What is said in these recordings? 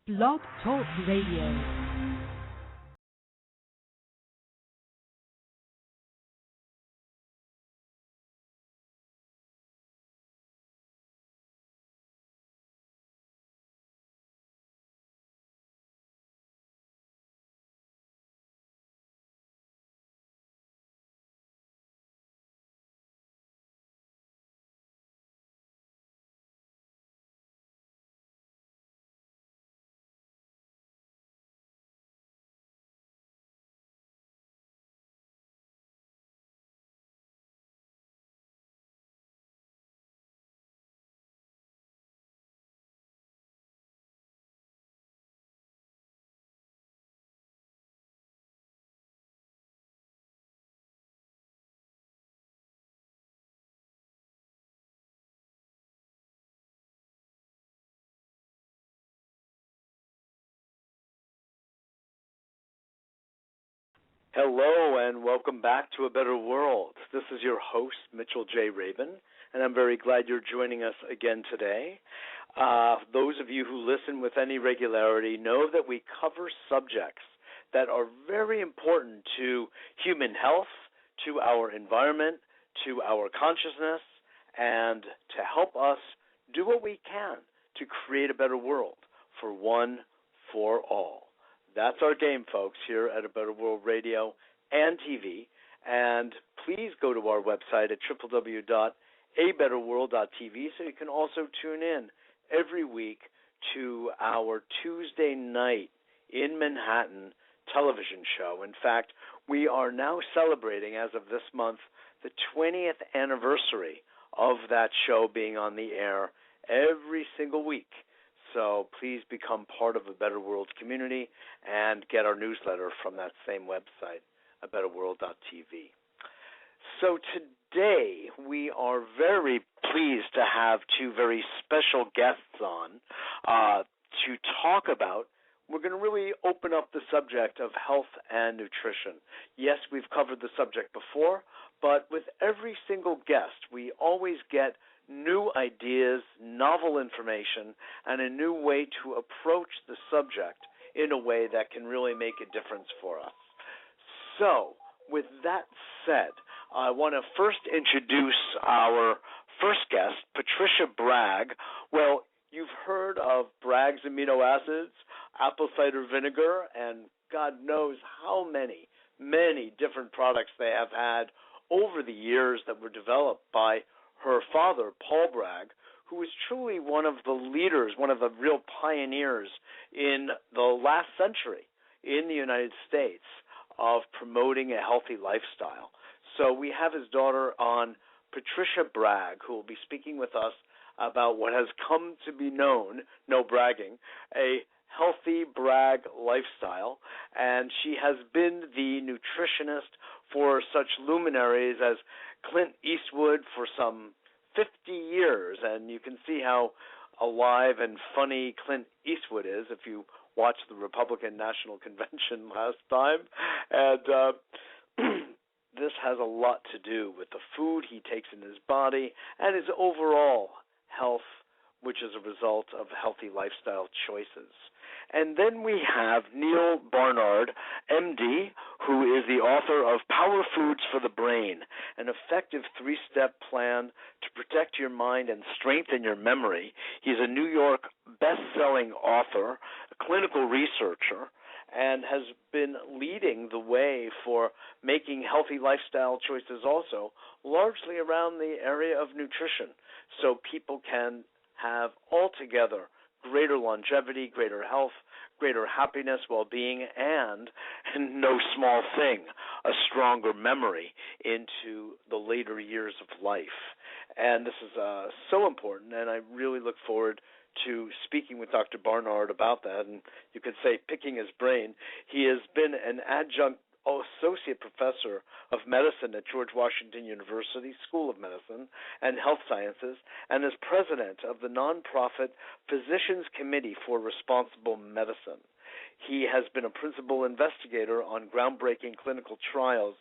Blog Talk Radio. Hello and welcome back to A Better World. This is your host, Mitchell J. Rabin, and I'm very glad you're joining us again today. Those of you who listen with any regularity know that we cover subjects that are very important to human health, to our environment, to our consciousness, and to help us do what we can to create a better world for one, for all. That's our game, folks, here at A Better World Radio and TV. And please go to our website at www.abetterworld.tv so you can also tune in every week to our Tuesday night in Manhattan television show. In fact, we are now celebrating, as of this month, the 20th anniversary of that show being on the air every single week. So please become part of the Better World community and get our newsletter from that same website, abetterworld.tv. So today we are very pleased to have two very special guests on to talk about. We're going to really open up the subject of health and nutrition. Yes, we've covered the subject before, but with every single guest, we always get new ideas, novel information, and a new way to approach the subject in a way that can really make a difference for us. So, with that said, I want to first introduce our first guest, Patricia Bragg. Well, you've heard of Bragg's amino acids, apple cider vinegar, and God knows how many different products they have had over the years that were developed by her father, Paul Bragg, who was truly one of the leaders, one of the real pioneers in the last century in the United States of promoting a healthy lifestyle. So we have his daughter on, Patricia Bragg, who will be speaking with us about what has come to be known, no bragging, a healthy Bragg lifestyle, and she has been the nutritionist for such luminaries as Clint Eastwood for some 50 years, and you can see how alive and funny Clint Eastwood is if you watched the Republican National Convention last time. And this has a lot to do with the food he takes in his body and his overall health, which is a result of healthy lifestyle choices. And then we have Neal Barnard Md, who is the author of Power Foods for the Brain, an effective 3-step plan to protect your mind and strengthen your memory. He's a New York best-selling author, a clinical researcher, and has been leading the way for making healthy lifestyle choices also, largely around the area of nutrition, so people can have altogether greater longevity, greater health, greater happiness, well-being, and no small thing, a stronger memory into the later years of life. And this is so important, and I really look forward to speaking with Dr. Barnard about that, and you could say picking his brain. He has been an adjunct associate professor of medicine at George Washington University School of Medicine and Health Sciences, and is president of the nonprofit Physicians Committee for Responsible Medicine. He has been a principal investigator on groundbreaking clinical trials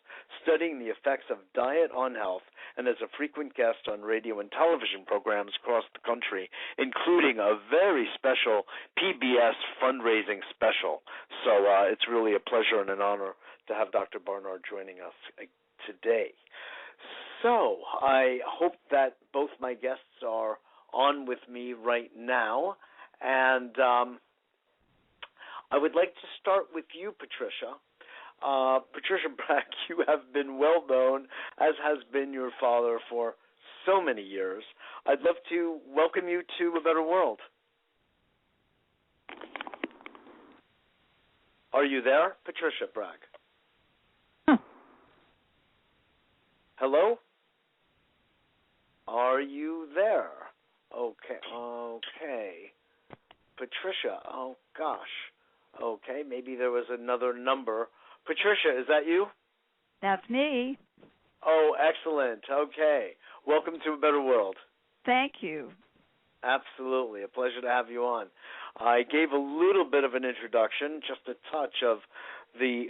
studying the effects of diet on health, and is a frequent guest on radio and television programs across the country, including a very special PBS fundraising special. So it's really a pleasure and an honor to have Dr. Barnard joining us today. So I hope that both my guests are on with me right now, and I would like to start with you, Patricia. Patricia Bragg, you have been well known, as has been your father, for so many years. I'd love to welcome you to A Better World. Are you there, Patricia Bragg? Hello? Are you there? Okay. Patricia, oh gosh. Okay, maybe there was another number. Patricia, is that you? That's me. Oh, excellent. Okay. Welcome to A Better World. Thank you. Absolutely. A pleasure to have you on. I gave a little bit of an introduction, just a touch of the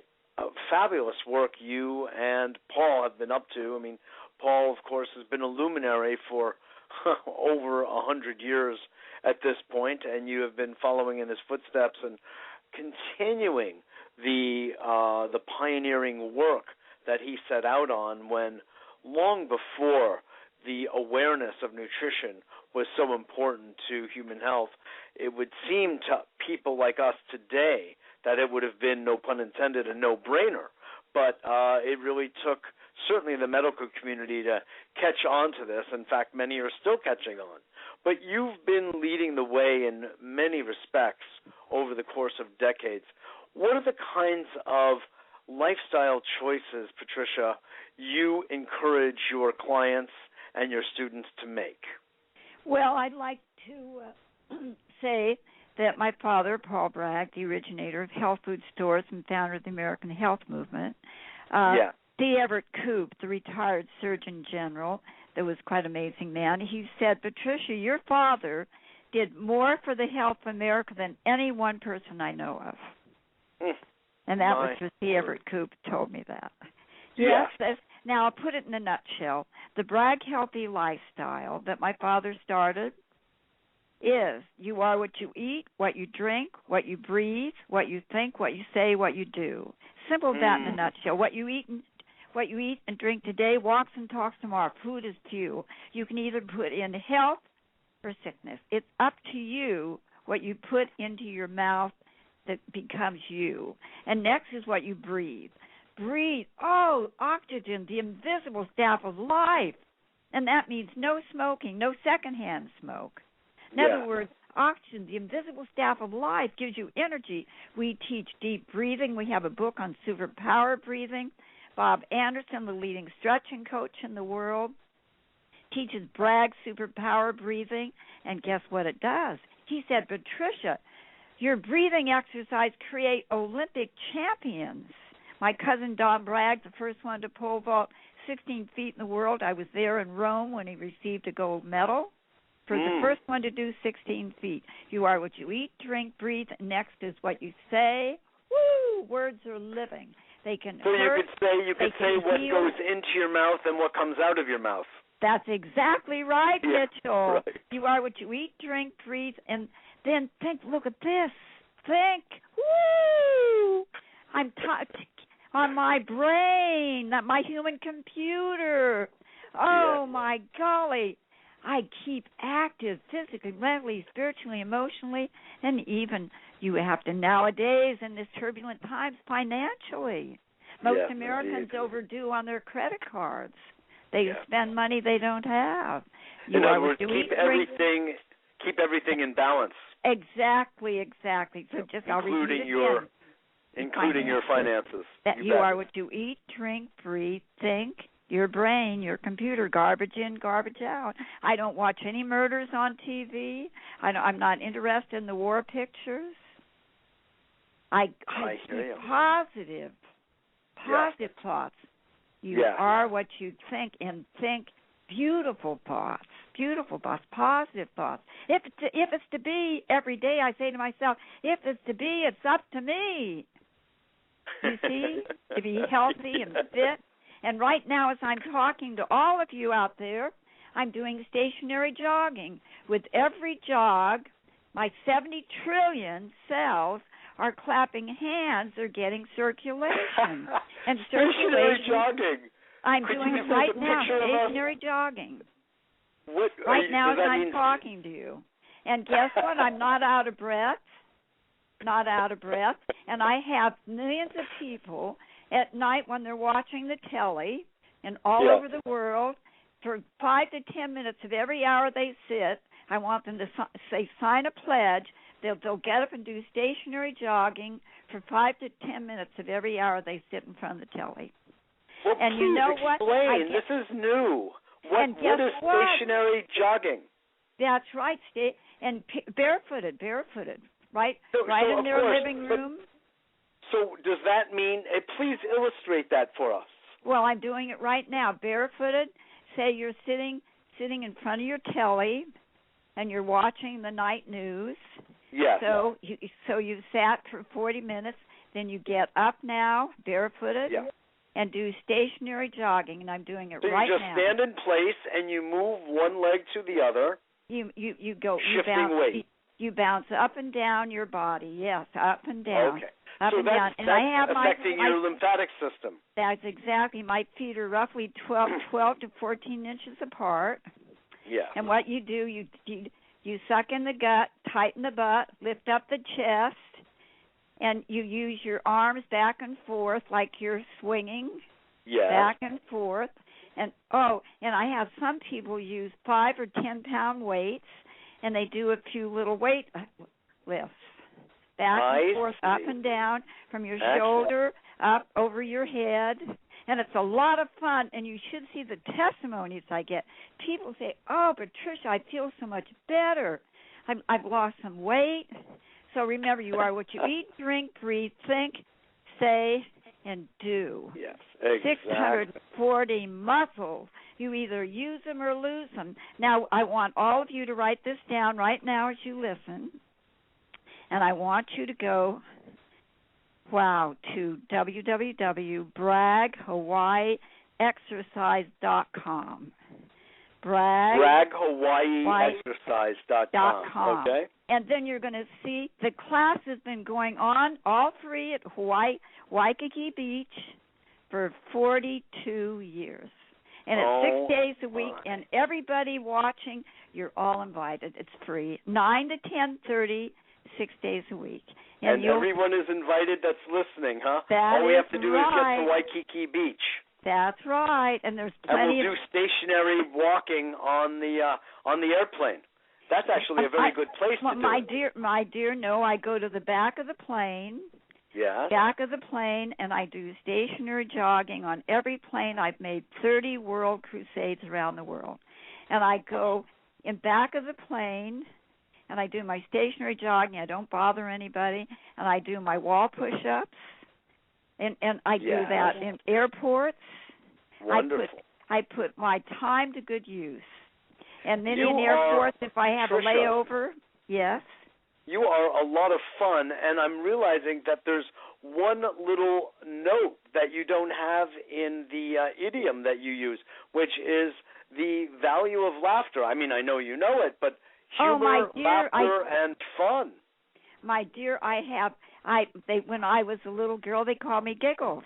fabulous work you and Paul have been up to. I mean, Paul, of course, has been a luminary for over 100 years at this point, and you have been following in his footsteps and continuing the pioneering work that he set out on when, long before the awareness of nutrition was so important to human health, it would seem to people like us today that it would have been, no pun intended, a no-brainer. But it really took certainly the medical community to catch on to this. In fact, many are still catching on. But you've been leading the way in many respects over the course of decades. What are the kinds of lifestyle choices, Patricia, you encourage your clients and your students to make? Well, I'd like to say that my father, Paul Bragg, the originator of health food stores and founder of the American Health Movement, D. Everett Koop, the retired Surgeon General, that was quite an amazing man, he said, Patricia, your father did more for the health of America than any one person I know of. And that was just D. Everett Koop told me that. Yes. Now, I'll put it in a nutshell. The Bragg Healthy Lifestyle that my father started is you are what you eat, what you drink, what you breathe, what you think, what you say, what you do. Simple as that in a nutshell. What you eat and drink today walks and talks tomorrow. Food is fuel. You can either put in health or sickness. It's up to you what you put into your mouth that becomes you. And next is what you breathe. Breathe, oxygen, the invisible staff of life. And that means no smoking, no secondhand smoke. In other words, oxygen, the invisible staff of life, gives you energy. We teach deep breathing. We have a book on superpower breathing. Bob Anderson, the leading stretching coach in the world, teaches Bragg superpower breathing. And guess what it does? He said, Patricia, your breathing exercise create Olympic champions. My cousin Don Bragg, the first one to pole vault 16 feet in the world. I was there in Rome when he received a gold medal for the first one to do 16 feet. You are what you eat, drink, breathe. Next is what you say. Woo! Words are living. They can hurt. You could say what goes into your mouth and what comes out of your mouth. That's exactly right, Mitchell. Right. You are what you eat, drink, breathe, and then think. Look at this. Think. Woo! I'm on my brain, not my human computer. Oh, my golly. I keep active physically, mentally, spiritually, emotionally, and even you have to nowadays in this turbulent times financially. Most Americans overdue on their credit cards. They spend money they don't have. In other words, keep everything in balance. Exactly. So just including your finances. That you are what you eat, drink, breathe, think. Your brain, your computer, garbage in, garbage out. I don't watch any murders on TV. I'm not interested in the war pictures. I keep positive thoughts. You are what you think, and think beautiful thoughts. beautiful thoughts, positive thoughts. If it's to be every day, I say to myself, if it's to be, it's up to me. You see, to be healthy and fit. And right now, as I'm talking to all of you out there, I'm doing stationary jogging. With every jog, my 70 trillion cells are clapping hands. They're getting circulation. And stationary jogging. I'm doing it right now, stationary jogging. What, right now as I'm talking to you. And guess what? I'm not out of breath. Not out of breath. And I have millions of people at night when they're watching the telly and all over the world, for 5 to 10 minutes of every hour they sit, I want them to say, sign a pledge. They'll get up and do stationary jogging for 5 to 10 minutes of every hour they sit in front of the telly. Well, and please you know explain. This is new. What is stationary jogging? That's right. And barefooted, right? In their living room. So does that mean, please illustrate that for us. Well, I'm doing it right now. Barefooted, say you're sitting in front of your telly and you're watching the night news. Yes. So you sat for 40 minutes, then you get up now, barefooted, and do stationary jogging, and I'm doing it right now. So you just stand in place and you move one leg to the other. You go shifting weight. You bounce up and down your body. Yes, up and down. Okay. Up so and that's, down. And that's I have affecting your lymphatic system. That's exactly. My feet are roughly 12 to 14 inches apart. Yeah. And what you do, you suck in the gut, tighten the butt, lift up the chest, and you use your arms back and forth like you're swinging. Yes. Back and forth. And I have some people use 5 or 10 pound weights, and they do a few little weight lifts. Back and forth, up and down, from your shoulder up over your head. And it's a lot of fun, and you should see the testimonies I get. People say, oh, Patricia, I feel so much better. I've lost some weight. So remember, you are what you eat, drink, breathe, think, say, and do. Yes, exactly. 640 muscles. You either use them or lose them. Now, I want all of you to write this down right now as you listen. And I want you to go, to www.BraggHawaiiExercise.com. BraggHawaiiExercise.com. Okay. And then you're going to see the class has been going on, all three at Waikiki Beach, for 42 years. And it's 6 days a week, and everybody watching, you're all invited. It's free, 9 to 10:30, 6 days a week. And everyone is invited that's listening, huh? All we have to do is get to Waikiki Beach. That's right, and there's plenty. And we'll do stationary walking on the airplane. That's actually a very good place to do it. My dear, no, I go to the back of the plane. Yeah. Back of the plane, and I do stationary jogging on every plane. I've made 30 world crusades around the world. And I go in back of the plane, and I do my stationary jogging. I don't bother anybody. And I do my wall push-ups. And I do that in airports. Wonderful. I put my time to good use. And then in airports, if I have a layover, yes. You are a lot of fun, and I'm realizing that there's one little note that you don't have in the idiom that you use, which is the value of laughter. I mean, I know you know it, but humor, laughter, and fun. My dear, when I was a little girl, they called me Giggles.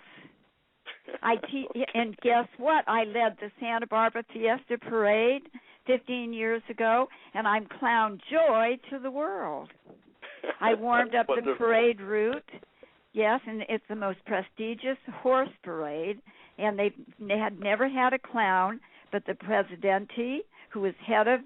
And guess what? I led the Santa Barbara Fiesta Parade 15 years ago, and I'm Clown Joy to the world. I warmed up the parade route, yes, and it's the most prestigious horse parade, and they had never had a clown, but the Presidente, who was head of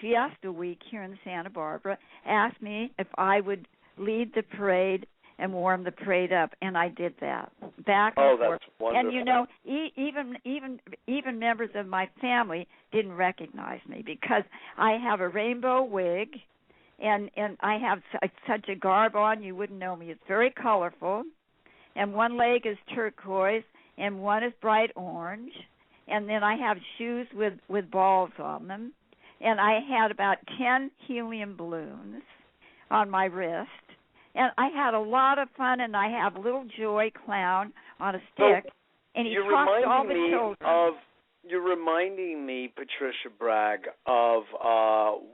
Fiesta Week here in Santa Barbara, asked me if I would lead the parade and warm the parade up, and I did that. Back and forth. That's wonderful. And you know, even members of my family didn't recognize me because I have a rainbow wig, and I have such a garb on you wouldn't know me. It's very colorful, and one leg is turquoise and one is bright orange, and then I have shoes with balls on them, and I had about 10 helium balloons on my wrist, and I had a lot of fun, and I have little Joy Clown on a stick, and he talks to all the children. You're reminding me, Patricia Bragg, of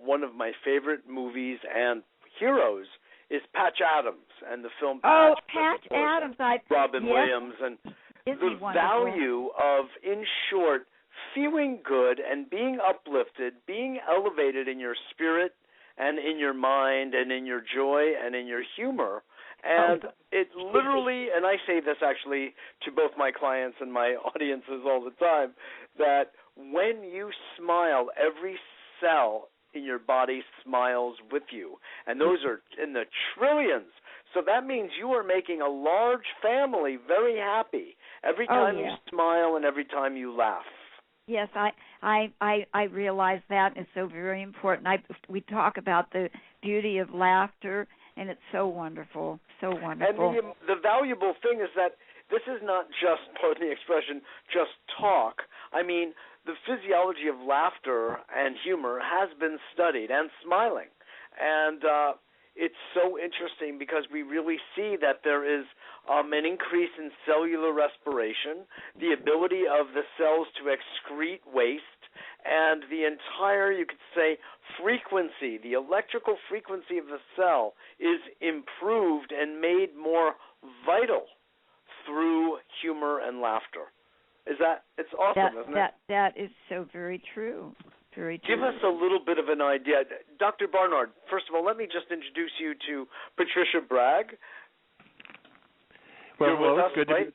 one of my favorite movies and heroes is Patch Adams and the film Patch. Oh, Patch Adams. Robin Williams. And the value of, in short, feeling good and being uplifted, being elevated in your spirit and in your mind and in your joy and in your humor. And it literally, and I say this actually to both my clients and my audiences all the time, that when you smile, every cell in your body smiles with you. And those are in the trillions. So that means you are making a large family very happy every time you smile and every time you laugh. Yes, I realize that. It's so very important. We talk about the beauty of laughter, and it's so wonderful, so wonderful. And the valuable thing is that this is not just, pardon the expression, just talk. I mean, the physiology of laughter and humor has been studied, and smiling. And it's so interesting because we really see that there is an increase in cellular respiration, the ability of the cells to excrete waste, and the entire, you could say, frequency, the electrical frequency of the cell is improved and made more vital through humor and laughter. It's awesome, isn't it? That is so very true. Very true. Give us a little bit of an idea. Dr. Barnard, first of all, let me just introduce you to Patricia Bragg. Well, hello, it's good, right?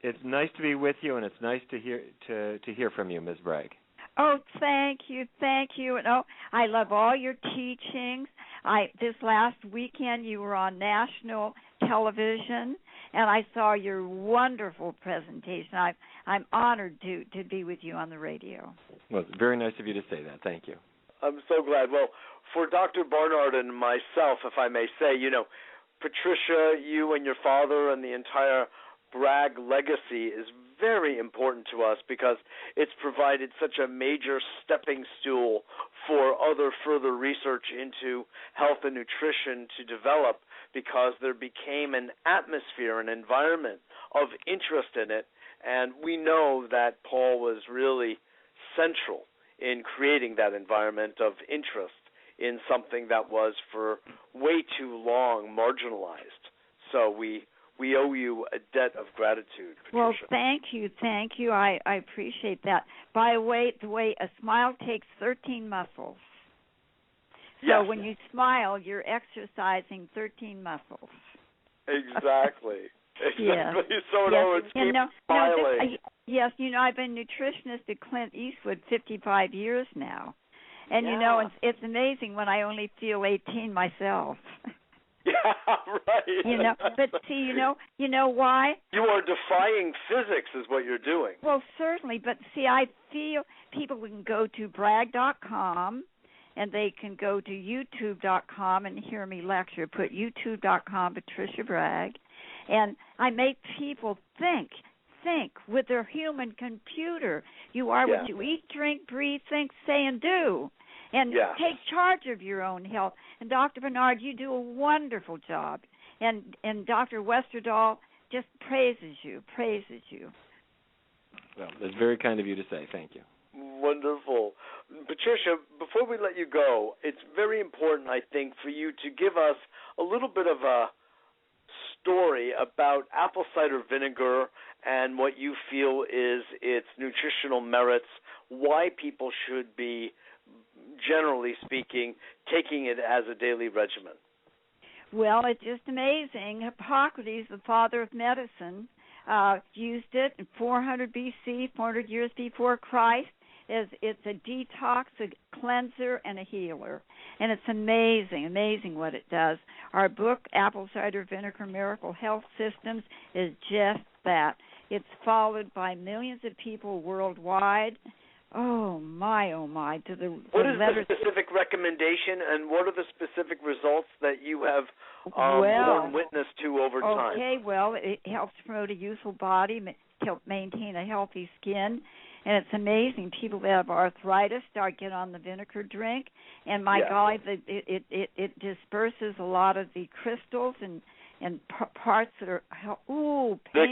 It's nice to be with you, and it's nice to hear from you, Ms. Bragg. Oh, thank you. And I love all your teachings. This last weekend you were on national television, and I saw your wonderful presentation. I'm honored to be with you on the radio. Well, it's very nice of you to say that. Thank you. I'm so glad. Well, for Dr. Barnard and myself, if I may say, Patricia, you and your father and the entire Bragg legacy is very important to us because it's provided such a major stepping stool for other further research into health and nutrition to develop, because there became an atmosphere, an environment of interest in it. And we know that Paul was really central in creating that environment of interest in something that was for way too long marginalized. So we owe you a debt of gratitude, Patricia. Well, thank you. I appreciate that. By the way, a smile takes 13 muscles. So when you smile, you're exercising 13 muscles. Exactly. Yes. So in other words, keep smiling. Yes, I've been nutritionist to Clint Eastwood 55 years now. And, it's amazing when I only feel 18 myself. Yeah, right. But see, you know why? You are defying physics is what you're doing. Well, certainly, but see, I feel people can go to Bragg.com, and they can go to YouTube.com and hear me lecture. Put YouTube.com, Patricia Bragg, and I make people think with their human computer. You are what you eat, drink, breathe, think, say, and do. And take charge of your own health. And Dr. Barnard, you do a wonderful job. And Dr. Westerdahl just praises you. Well, that's very kind of you to say. Thank you. Wonderful. Patricia, before we let you go, it's very important, I think, for you to give us a little bit of a story about apple cider vinegar and what you feel is its nutritional merits, why people should be, generally speaking, taking it as a daily regimen. Well, it's just amazing. Hippocrates, the father of medicine, used it in 400 BC, 400 years before Christ. It's a detox, a cleanser, and a healer. And it's amazing what it does. Our book, Apple Cider Vinegar Miracle Health Systems, is just that. It's followed by millions of people worldwide. Oh, my, to the What is the specific recommendation, and what are the specific results that you have borne witness to over time? Okay, well, it helps promote a youthful body, help maintain a healthy skin. And it's amazing. People that have arthritis start getting on the vinegar drink, and my golly, it disperses a lot of the crystals and parts that are painful. The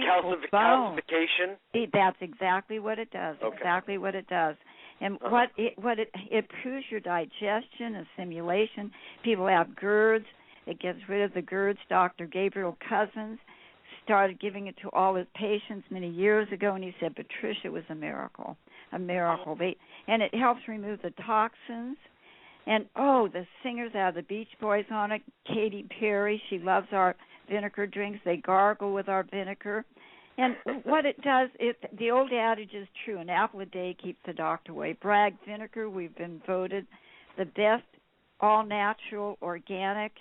calcification. That's exactly what it does. Okay. Exactly what it does. And it improves your digestion, assimilation. People have GERDs. It gets rid of the GERDs. Dr. Gabriel Cousins started giving it to all his patients many years ago, and he said, Patricia, it was a miracle, and it helps remove the toxins. And, the singers out of the Beach Boys on it, Katy Perry, she loves our vinegar drinks. They gargle with our vinegar. And what it does, the old adage is true, an apple a day keeps the doctor away. Bragg Vinegar, we've been voted the best all-natural, organic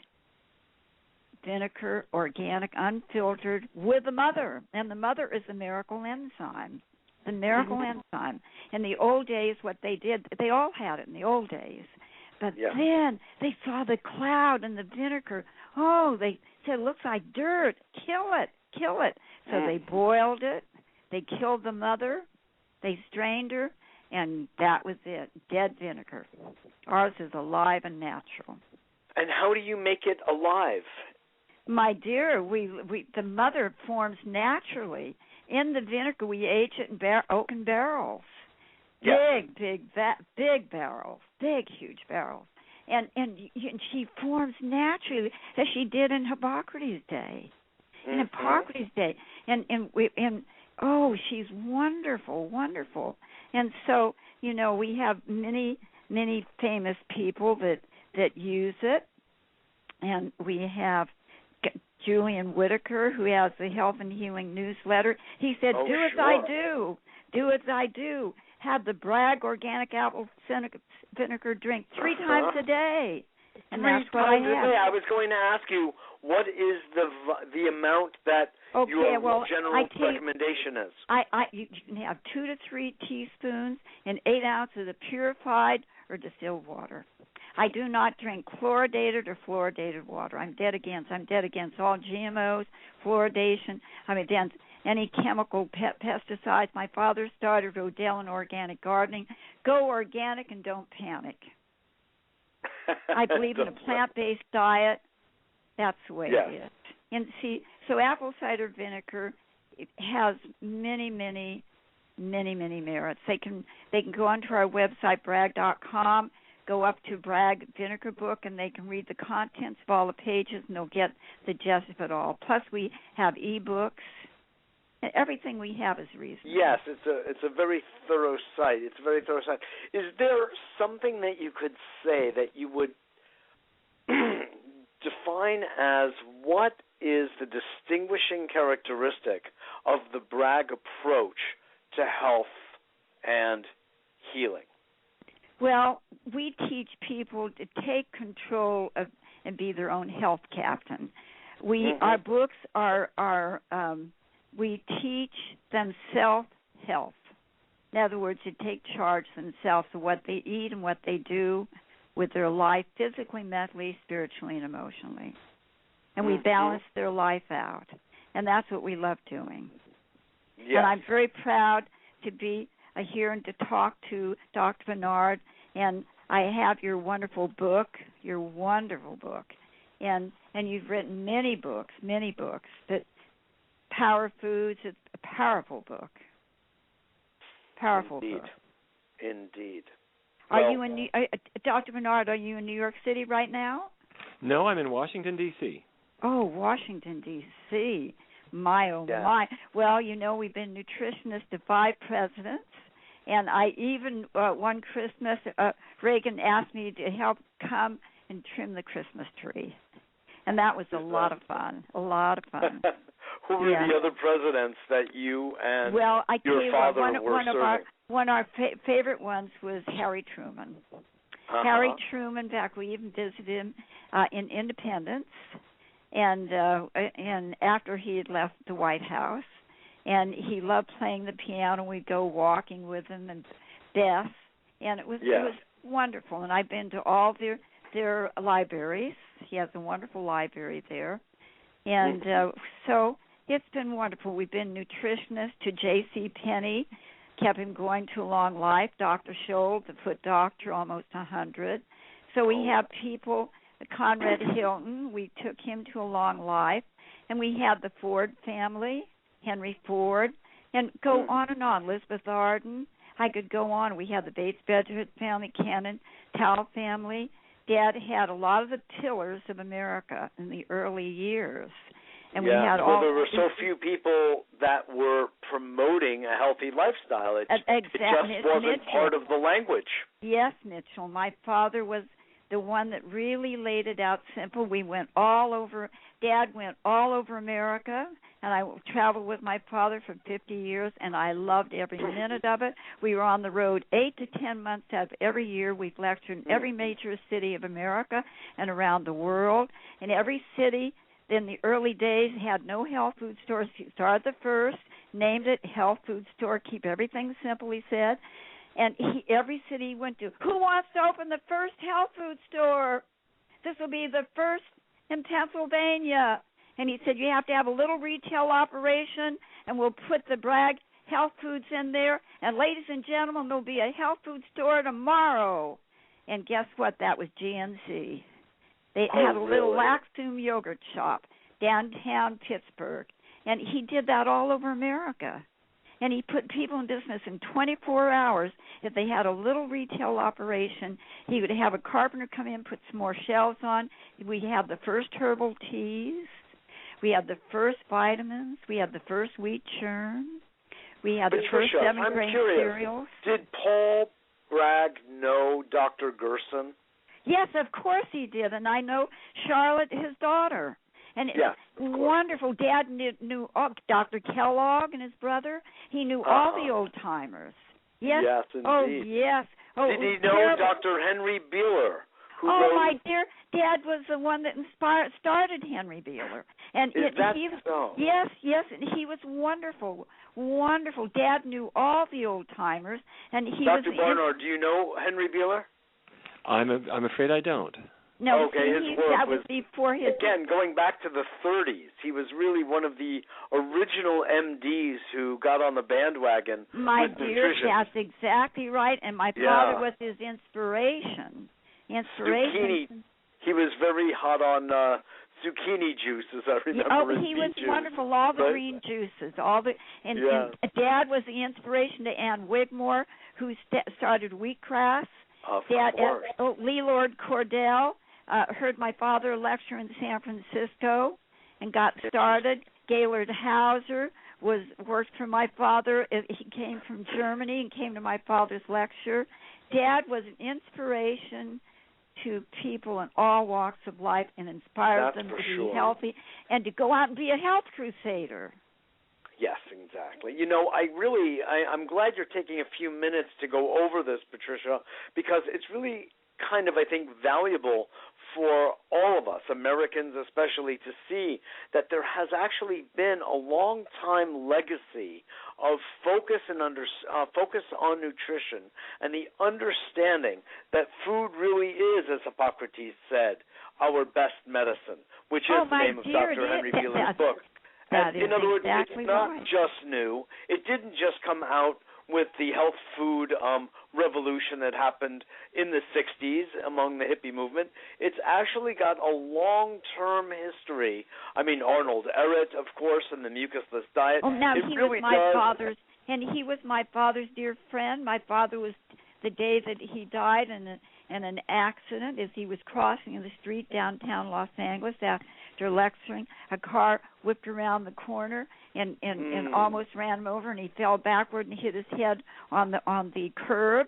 vinegar, organic, unfiltered, with the mother. And the mother is the miracle enzyme. The miracle enzyme. In the old days, what they did, they all had it in the old days. But then they saw the cloud and the vinegar. They said, it looks like dirt. Kill it. So they boiled it. They killed the mother. They strained her. And that was it, dead vinegar. Ours is alive and natural. And how do you make it alive? My dear, the mother forms naturally. In the vinegar, we age it in oaken barrels. Big barrels, big, huge barrels. And she forms naturally, as she did in Hippocrates' day. She's wonderful, wonderful. And so, we have many, many famous people that use it. And we have Julian Whitaker, who has the Health and Healing newsletter. He said, do as I do. Do as I do. Have the Bragg organic apple vinegar drink 3 times a day. And that's what I have. I was going to ask you, what is the amount that your general recommendation is? You can have 2 to 3 teaspoons and 8 ounces of purified or distilled water. I do not drink chloridated or fluoridated water. I'm dead against all GMOs, fluoridation. I'm against any chemical pesticides. My father started Rodell and organic gardening. Go organic and don't panic. I believe in a plant-based diet. That's the way it is. And see, so apple cider vinegar, it has many, many, many, many merits. They can go onto our website, bragg.com, go up to Bragg Vinegar Book, and they can read the contents of all the pages, and they'll get the gist of it all. Plus, we have e-books. Everything we have is reasonable. Yes, it's a very thorough site. Is there something that you could say that you would define as what is the distinguishing characteristic of the Bragg approach to health and healing? Well, we teach people to take control of and be their own health captain. Our books are we teach them self-health. In other words, to take charge themselves of what they eat and what they do with their life, physically, mentally, spiritually, and emotionally. And we balance their life out. And that's what we love doing. Yes. And I'm very proud to be here and to talk to Dr. Barnard. And I have your wonderful book. And you've written many books. That Power Foods, it's a powerful book. Indeed. Are you in Dr. Barnard, are you in New York City right now? No, I'm in Washington, D.C. Oh, Washington, D.C. My, oh, my. Well, we've been nutritionists to 5 presidents. And I even, one Christmas, Reagan asked me to help come and trim the Christmas tree. And that was a lot of fun. Who were the other presidents that you and your father were serving? One of our favorite ones was Harry Truman. Harry Truman, back we even visited him in Independence, and after he had left the White House, and he loved playing the piano. We'd go walking with him and Beth, and it was wonderful. And I've been to all their libraries. He has a wonderful library there, and so it's been wonderful. We've been nutritionists to J.C. Penney, kept him going to a long life. Dr. Scholl, the foot doctor, almost 100. So we have people, Conrad Hilton, we took him to a long life. And we had the Ford family, Henry Ford, and go on and on, Elizabeth Arden. I could go on. We had the Bates Bedford family, Cannon Towle family. Dad had a lot of the tillers of America in the early years. And we had well, there were so few people that were promoting a healthy lifestyle. It just wasn't part of the language. Yes, Mitchell. My father was the one that really laid it out simple. We went all over. Dad went all over America, and I traveled with my father for 50 years, and I loved every minute of it. We were on the road 8 to 10 months out of every year. We've lectured in every major city of America and around the world. And every city in the early days had no health food stores. He started the first, named it Health Food Store, keep everything simple, he said. And every city he went to, who wants to open the first health food store? This will be the first in Pennsylvania. And he said, you have to have a little retail operation, and we'll put the Bragg Health Foods in there. And ladies and gentlemen, there'll be a health food store tomorrow. And guess what? That was GNC. They had a little Laxum yogurt shop downtown Pittsburgh. And he did that all over America. And he put people in business in 24 hours. If they had a little retail operation, he would have a carpenter come in, put some more shelves on. We had the first herbal teas. We had the first vitamins. We had the first wheat churn. We had the first 7-grain cereals. Did Paul Bragg know Dr. Gerson? Yes, of course he did. And I know Charlotte, his daughter. And it's wonderful. Dad knew Dr. Kellogg and his brother. He knew all the old-timers. Yes. Yes, indeed. Oh, yes. Oh, did he know Dr. Henry Beeler? My dear, Dad was the one that started Henry Beeler. And so? Yes, and he was wonderful, wonderful. Dad knew all the old-timers. And Dr. Barnard, do you know Henry Beeler? I'm afraid I don't. No, okay, that was before his... Again, going back to the 30s, he was really one of the original MDs who got on the bandwagon My with dear, nutrition. that's exactly right, and my father was his inspiration. Zucchini. He was very hot on zucchini juice, as I remember. He was wonderful. All the green juices, and Dad was the inspiration to Ann Wigmore, who started wheatgrass. Of course. Lee Lord Cordell heard my father lecture in San Francisco and got started. Gaylord Hauser worked for my father. He came from Germany and came to my father's lecture. Dad was an inspiration to people in all walks of life and inspired them to be healthy and to go out and be a health crusader. Yes, exactly. You know, I'm glad you're taking a few minutes to go over this, Patricia, because it's really kind of, I think, valuable for all of us, Americans especially, to see that there has actually been a long-time legacy of focus on nutrition and the understanding that food really is, as Hippocrates said, our best medicine, which is the name of Dr. Henry Beeler's book. And in other words, it's not just new. It didn't just come out with the health food revolution that happened in the 60s among the hippie movement. It's actually got a long-term history. I mean, Arnold Ehret, of course, and the mucusless diet. Oh, now he was my father's dear friend. My father was the day that he died in an accident as he was crossing the street downtown Los Angeles after lecturing. A car whipped around the corner and almost ran him over, and he fell backward and hit his head on the curb,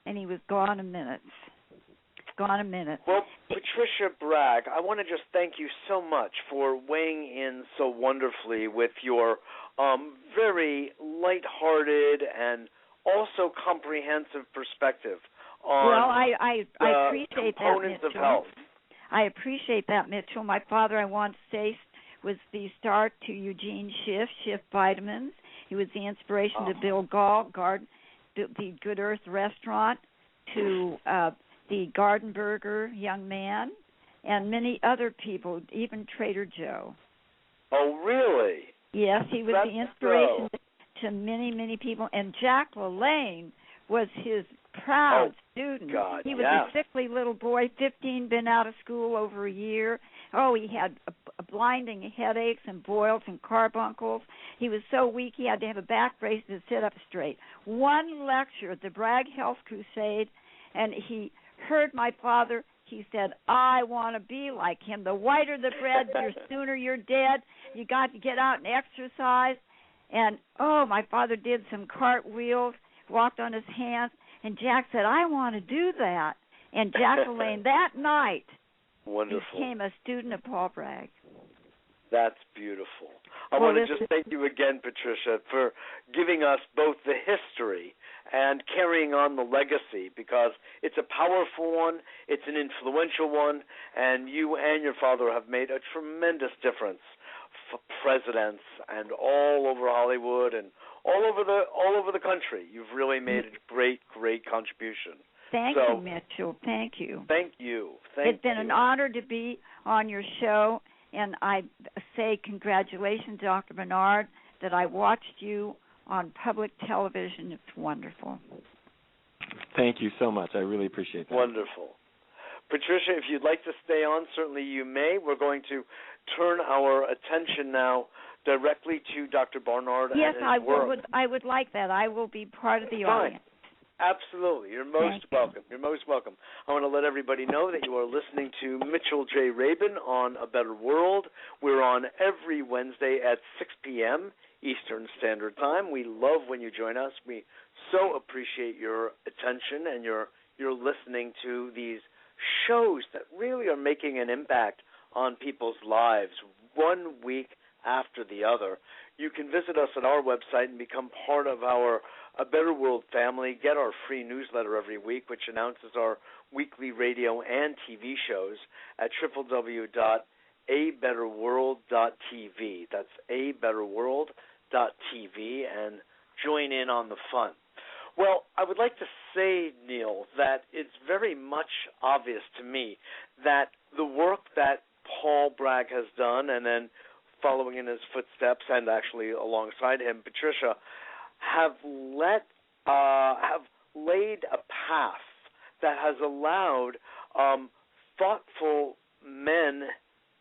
and he was gone in minutes. Well, Patricia Bragg, I want to just thank you so much for weighing in so wonderfully with your very lighthearted and also comprehensive perspective on I appreciate components that, of health. I appreciate that, Mitchell. My father, I want to say, was the start to Eugene Schiff Vitamins. He was the inspiration to Bill Gall, the Good Earth restaurant, to the Garden Burger young man, and many other people, even Trader Joe. Oh, really? Yes, he was the inspiration to many, many people. And Jack LaLanne was his proud student. God, he was a sickly little boy, 15, been out of school over a year. Oh, he had a blinding headaches and boils and carbuncles. He was so weak he had to have a back brace to sit up straight. One lecture at the Bragg Health Crusade, and he heard my father. He said, I want to be like him. The whiter the bread, the sooner you're dead. You got to get out and exercise. And, my father did some cartwheels, walked on his hands, and Jack said, I want to do that. And Jack LaLanne that night became a student of Paul Bragg. That's beautiful. I want to just thank you again, Patricia, for giving us both the history and carrying on the legacy, because it's a powerful one, it's an influential one, and you and your father have made a tremendous difference for presidents and all over Hollywood and all over the country. You've really made a great, great contribution. Thank you, Mitchell. Thank you. Thank you. It's been an honor to be on your show, and I say congratulations, Dr. Barnard, that I watched you on public television. It's wonderful. Thank you so much. I really appreciate that. Wonderful. Patricia, if you'd like to stay on, certainly you may. We're going to turn our attention now directly to Dr. Barnard and his work. I would like that. I will be part of the audience. Absolutely. You're most welcome. You're most welcome. I want to let everybody know that you are listening to Mitchell J. Rabin on A Better World. We're on every Wednesday at 6 p.m. Eastern Standard Time. We love when you join us. We so appreciate your attention and your listening to these shows that really are making an impact on people's lives 1 week after the other. You can visit us at our website and become part of our A Better World family. Get our free newsletter every week, which announces our weekly radio and TV shows at www.abetterworld.tv. That's abetterworld.tv, and join in on the fun. Well, I would like to say, Neal, that it's very much obvious to me that the work that Paul Bragg has done, and then following in his footsteps, and actually alongside him, Patricia, have laid a path that has allowed thoughtful men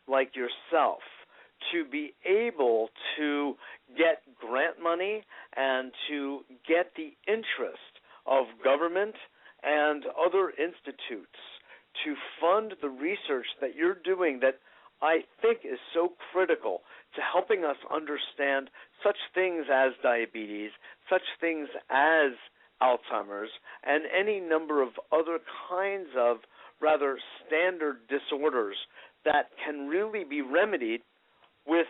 like yourself to be able to get grant money and to get the interest of government and other institutes to fund the research that you're doing that I think is so critical to helping us understand such things as diabetes, such things as Alzheimer's, and any number of other kinds of rather standard disorders that can really be remedied with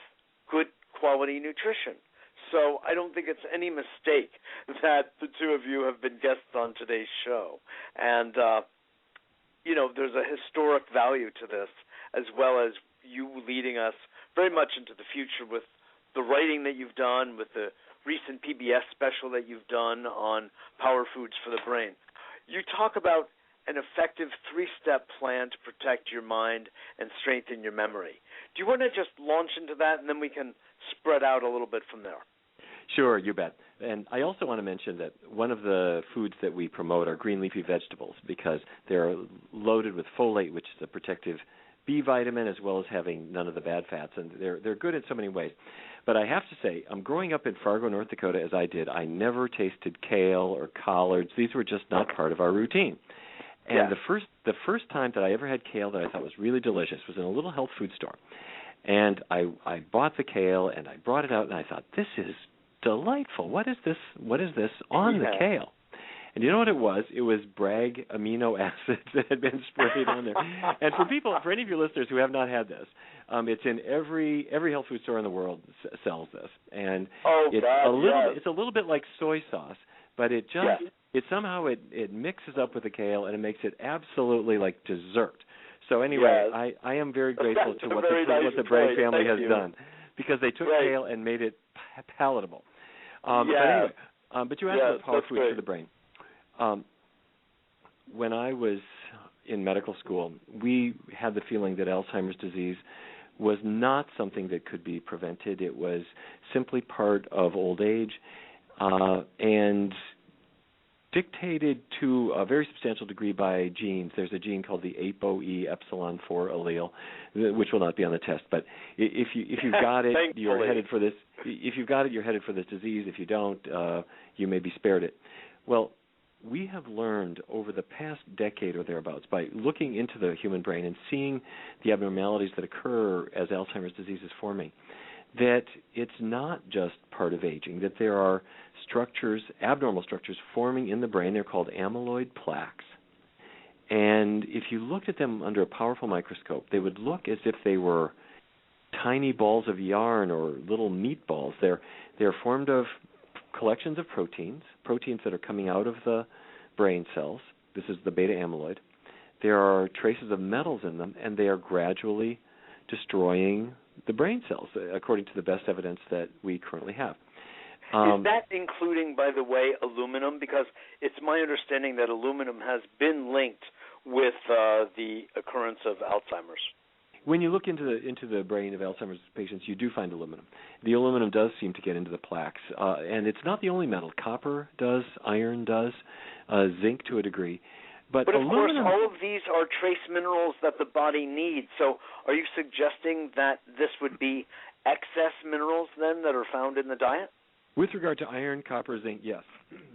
good quality nutrition. So I don't think it's any mistake that the two of you have been guests on today's show. And, there's a historic value to this, as well as you leading us very much into the future with the writing that you've done, with the recent PBS special that you've done on power foods for the brain. You talk about an effective 3-step plan to protect your mind and strengthen your memory. Do you want to just launch into that, and then we can spread out a little bit from there? Sure, you bet. And I also want to mention that one of the foods that we promote are green leafy vegetables, because they're loaded with folate, which is a protective B vitamin, as well as having none of the bad fats, and they're good in so many ways. But I have to say, growing up in Fargo, North Dakota, as I did, I never tasted kale or collards. These were just not part of our routine. And the first time that I ever had kale that I thought was really delicious was in a little health food store. And I bought the kale, and I brought it out, and I thought, this is delightful. What is this on the kale? And you know what it was? It was Bragg amino acids that had been sprayed on there. And for any of your listeners who have not had this, it's in every health food store in the world sells this. And it's a little bit like soy sauce, but it somehow mixes up with the kale, and it makes it absolutely like dessert. So anyway, I am very grateful to what the Bragg family has done, because they took kale and made it palatable. But anyway, but you asked about power foods for the brain. When I was in medical school, we had the feeling that Alzheimer's disease was not something that could be prevented. It was simply part of old age. and dictated to a very substantial degree by genes. There's a gene called the ApoE epsilon 4 allele, which will not be on the test. But if you've got it, you're headed for this. If you've got it, you're headed for this disease. If you don't, you may be spared it. Well, we have learned over the past decade or thereabouts, by looking into the human brain and seeing the abnormalities that occur as Alzheimer's disease is forming, that it's not just part of aging, that there are structures, abnormal structures forming in the brain. They're called amyloid plaques. And if you looked at them under a powerful microscope, they would look as if they were tiny balls of yarn or little meatballs. They're formed of collections of proteins that are coming out of the brain cells. This is the beta amyloid. There are traces of metals in them, and they are gradually destroying the brain cells, according to the best evidence that we currently have. Is that including, by the way, aluminum? Because it's my understanding that aluminum has been linked with the occurrence of Alzheimer's. When you look into the brain of Alzheimer's patients, you do find aluminum. The aluminum does seem to get into the plaques, and it's not the only metal. Copper does, iron does, zinc to a degree. But of course, aluminum, all of these are trace minerals that the body needs. So are you suggesting that this would be excess minerals then that are found in the diet? With regard to iron, copper, zinc, yes.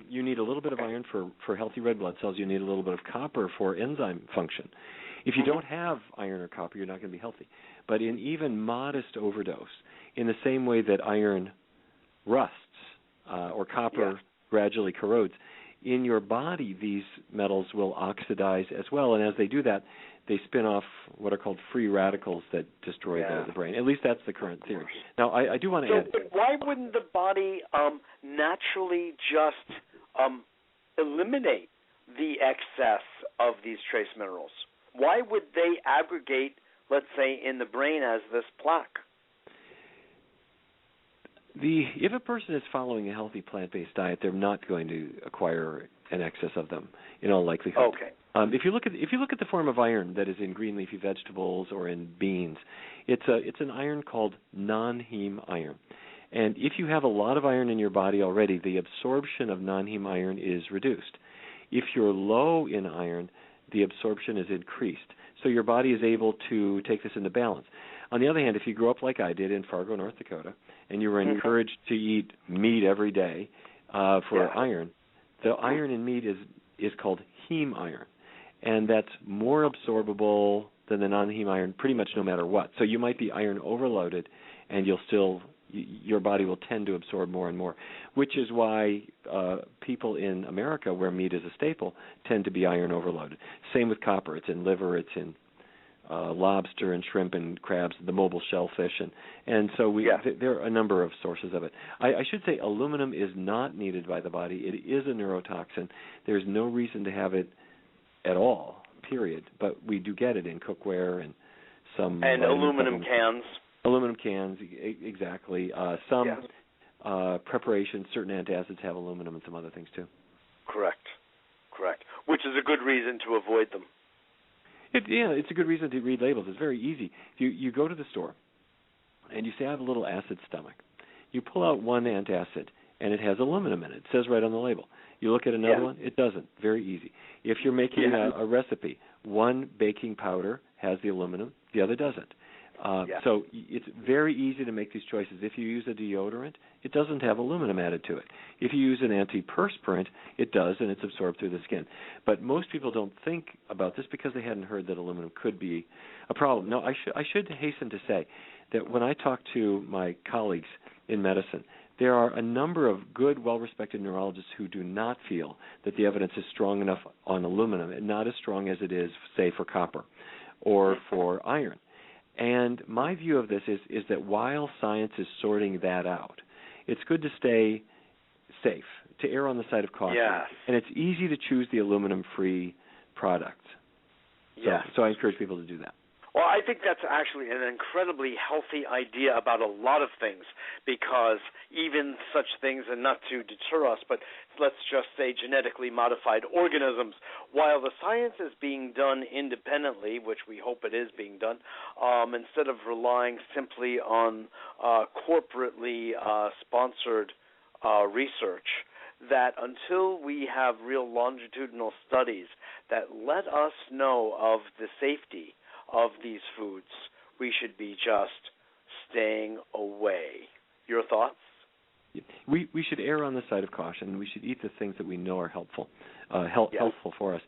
You need a little bit of iron for healthy red blood cells. You need a little bit of copper for enzyme function. If you don't have iron or copper, you're not going to be healthy. But in even modest overdose, in the same way that iron rusts or copper gradually corrodes, in your body these metals will oxidize as well. And as they do that, they spin off what are called free radicals that destroy the brain. At least that's the current theory. Now, I do want to add... But why wouldn't the body naturally just eliminate the excess of these trace minerals? Why would they aggregate, let's say, in the brain as this plaque? If a person is following a healthy plant-based diet, they're not going to acquire an excess of them in all likelihood. Okay. If you look at the form of iron that is in green leafy vegetables or in beans, it's an iron called non-heme iron. And if you have a lot of iron in your body already, the absorption of non-heme iron is reduced. If you're low in iron, the absorption is increased. So your body is able to take this into balance. On the other hand, if you grew up like I did in Fargo, North Dakota, and you were encouraged to eat meat every day for iron, the iron in meat is called heme iron, and that's more absorbable than the non-heme iron pretty much no matter what. So you might be iron overloaded, and your body will tend to absorb more and more, which is why people in America, where meat is a staple, tend to be iron overloaded. Same with copper. It's in liver, it's in lobster and shrimp and crabs, the mobile shellfish, and so there are a number of sources of it. I should say aluminum is not needed by the body. It is a neurotoxin. There's no reason to have it at all, period, but we do get it in cookware and some... And aluminum cans. Aluminum cans, exactly. Some preparations, certain antacids have aluminum and some other things too. Correct. Which is a good reason to avoid them. It's a good reason to read labels. It's very easy. You go to the store and you say, I have a little acid stomach. You pull out one antacid and it has aluminum in it. It says right on the label. You look at another one, it doesn't. Very easy. If you're making a recipe, one baking powder has the aluminum, the other doesn't. So it's very easy to make these choices. If you use a deodorant, it doesn't have aluminum added to it. If you use an antiperspirant, it does, and it's absorbed through the skin. But most people don't think about this because they hadn't heard that aluminum could be a problem. Now, I should hasten to say that when I talk to my colleagues in medicine, there are a number of good, well-respected neurologists who do not feel that the evidence is strong enough on aluminum, and not as strong as it is, say, for copper or for iron. And my view of this is that while science is sorting that out, it's good to stay safe, to err on the side of caution. Yes. And it's easy to choose the aluminum-free products. So I encourage people to do that. Well, I think that's actually an incredibly healthy idea about a lot of things, because even such things, and not to deter us, but let's just say genetically modified organisms, while the science is being done independently, which we hope it is being done, instead of relying simply on corporately sponsored research that until we have real longitudinal studies that let us know of the safety of these foods, we should be just staying away. Your thoughts? We should err on the side of caution. We should eat the things that we know are helpful for us.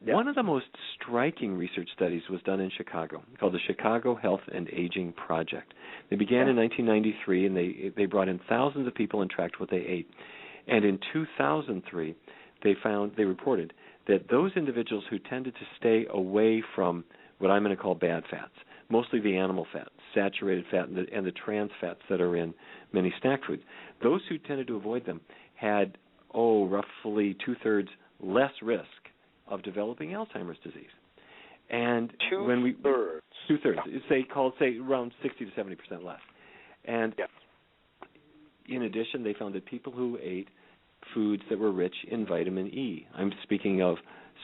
One of the most striking research studies was done in Chicago, called the Chicago Health and Aging Project. They began in 1993, and they brought in thousands of people and tracked what they ate. And in 2003, they reported that those individuals who tended to stay away from what I'm going to call bad fats, mostly the animal fat, saturated fat, and the trans fats that are in many snack foods, those who tended to avoid them had, roughly two-thirds less risk of developing Alzheimer's disease. And two-thirds, say around 60 to 70% less. And in addition, they found that people who ate foods that were rich in vitamin E, I'm speaking of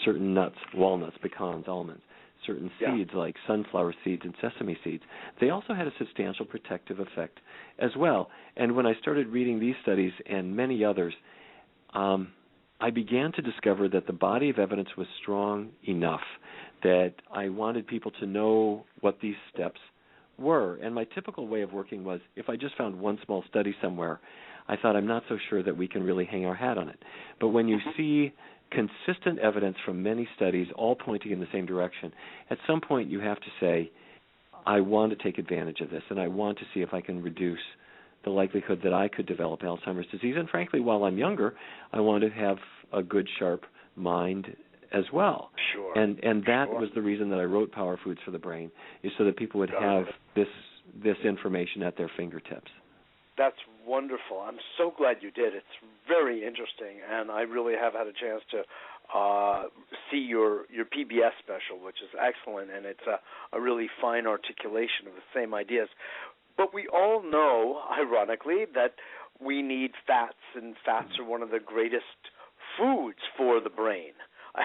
certain nuts, walnuts, pecans, almonds, certain seeds like sunflower seeds and sesame seeds, they also had a substantial protective effect as well. And when I started reading these studies and many others, I began to discover that the body of evidence was strong enough that I wanted people to know what these steps were. And my typical way of working was, if I just found one small study somewhere, I thought, I'm not so sure that we can really hang our hat on it. But when you see consistent evidence from many studies all pointing in the same direction, at some point you have to say, I want to take advantage of this, and I want to see if I can reduce the likelihood that I could develop Alzheimer's disease. And frankly, while I'm younger, I want to have a good, sharp mind as well. Sure. And that was the reason that I wrote Power Foods for the Brain, is so that people would have this information at their fingertips. That's wonderful. I'm so glad you did. It's very interesting, and I really have had a chance to see your PBS special, which is excellent, and it's a really fine articulation of the same ideas. But we all know, ironically, that we need fats, and fats are one of the greatest foods for the brain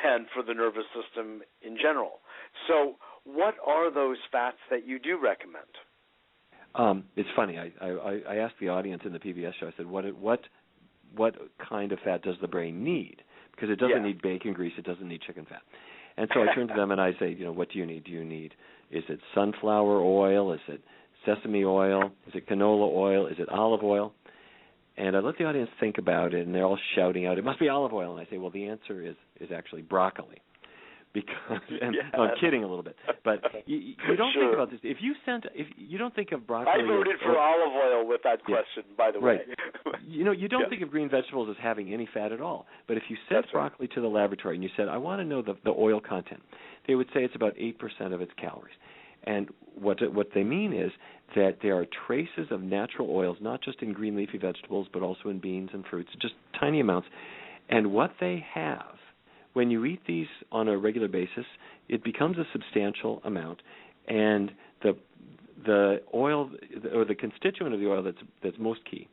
and for the nervous system in general. So what are those fats that you do recommend? It's funny. I asked the audience in the PBS show, I said, what kind of fat does the brain need? Because it doesn't need bacon grease, it doesn't need chicken fat. And so I turn to them and I say, what do you need? Do you need, is it sunflower oil? Is it sesame oil? Is it canola oil? Is it olive oil? And I let the audience think about it, and they're all shouting out, it must be olive oil. And I say, well, the answer is actually broccoli. Because, and no, I'm kidding a little bit, but you don't think about this. If you don't think of broccoli, I voted for olive oil with that question, by the way. Right. You don't think of green vegetables as having any fat at all. But if you sent broccoli to the laboratory and you said, I want to know the oil content, they would say it's about 8% of its calories. And what they mean is that there are traces of natural oils, not just in green leafy vegetables, but also in beans and fruits, just tiny amounts. And what they have, when you eat these on a regular basis, it becomes a substantial amount, and the oil, or the constituent of the oil that's most key,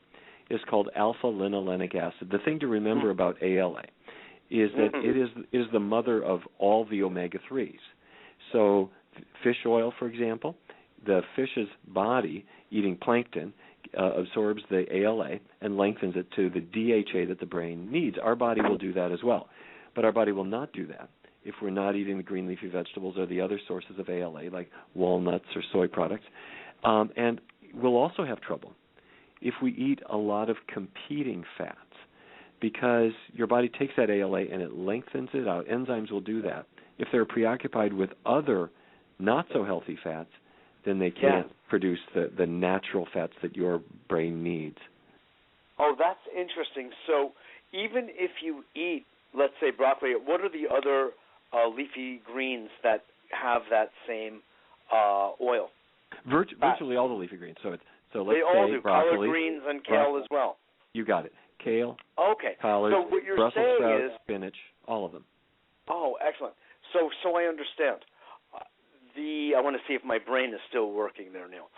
is called alpha-linolenic acid. The thing to remember about ALA is that it is the mother of all the omega-3s. So fish oil, for example, the fish's body, eating plankton, absorbs the ALA and lengthens it to the DHA that the brain needs. Our body will do that as well. But our body will not do that if we're not eating the green leafy vegetables or the other sources of ALA, like walnuts or soy products. And we'll also have trouble if we eat a lot of competing fats, because your body takes that ALA and it lengthens it out. Enzymes will do that. If they're preoccupied with other not-so-healthy fats, then they can't produce the natural fats that your brain needs. Oh, that's interesting. So even if you eat, let's say, broccoli, what are the other leafy greens that have that same oil? Virtually all the leafy greens. So let's they all say do. broccoli, Collard greens and kale as well. You got it. Kale, So collards, what you're Brussels saying sprouts, is spinach, all of them. Oh, excellent. So I understand. I want to see if my brain is still working there, Neal.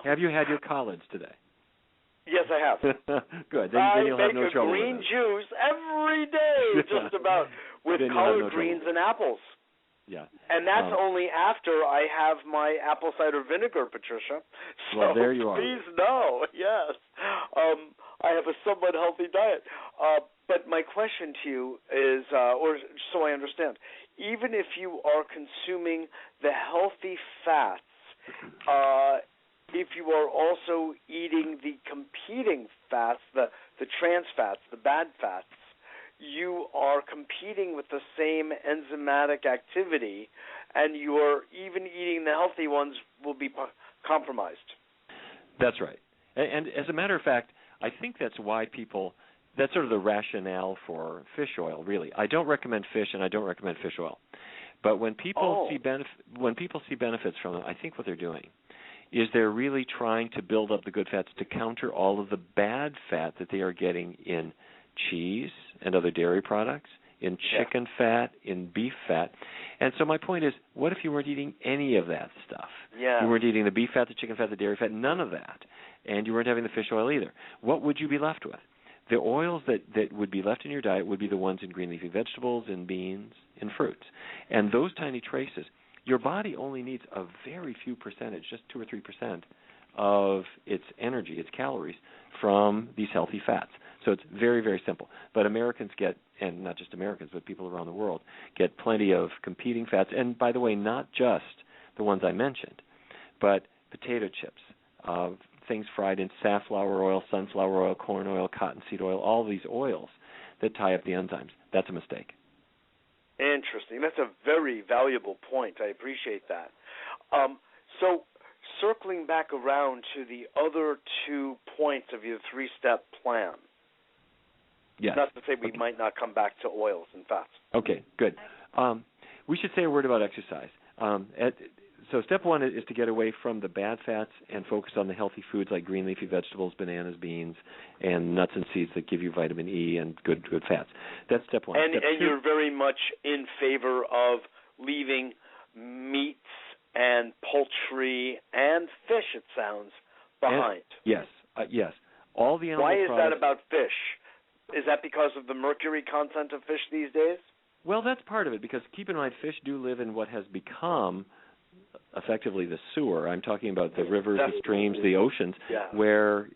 Have you had your collards today? Yes, I have. Good. Then you'll have no trouble with it. I make a green juice every day, just about, with collard greens and apples. Yeah. And that's only after I have my apple cider vinegar, Patricia. So well, there you are. Please know, yes. I have a somewhat healthy diet. But my question to you is, or so I understand, even if you are consuming the healthy fats, if you are also eating the competing fats, the trans fats, the bad fats, you are competing with the same enzymatic activity, and you're even eating the healthy ones will be compromised. That's right. And as a matter of fact, I think that's why people, that's sort of the rationale for fish oil, really. I don't recommend fish, and I don't recommend fish oil. But when people see benefits from it, I think what they're doing is they're really trying to build up the good fats to counter all of the bad fat that they are getting in cheese and other dairy products, in chicken fat, in beef fat. And so my point is, what if you weren't eating any of that stuff? Yeah. You weren't eating the beef fat, the chicken fat, the dairy fat, none of that. And you weren't having the fish oil either. What would you be left with? The oils that would be left in your diet would be the ones in green leafy vegetables, in beans, in fruits. And those tiny traces, your body only needs a very few percentage, just 2 or 3% of its energy, its calories, from these healthy fats. So it's very, very simple. But Americans get, and not just Americans, but people around the world, get plenty of competing fats. And by the way, not just the ones I mentioned, but potato chips, things fried in safflower oil, sunflower oil, corn oil, cottonseed oil, all these oils that tie up the enzymes. That's a mistake. Interesting. That's a very valuable point. I appreciate that. So circling back around to the other 2 points of your 3-step plan. Yes. Not to say we might not come back to oils and fats. Okay, good. We should say a word about exercise. So step 1 is to get away from the bad fats and focus on the healthy foods like green leafy vegetables, bananas, beans, and nuts and seeds that give you vitamin E and good fats. That's step 1. And step two, you're very much in favor of leaving meats and poultry and fish, it sounds, behind. Yes. All the animal Why is products, that about fish? Is that because of the mercury content of fish these days? Well, that's part of it, because keep in mind, fish do live in what has become effectively the sewer. I'm talking about the rivers, the streams, the oceans, where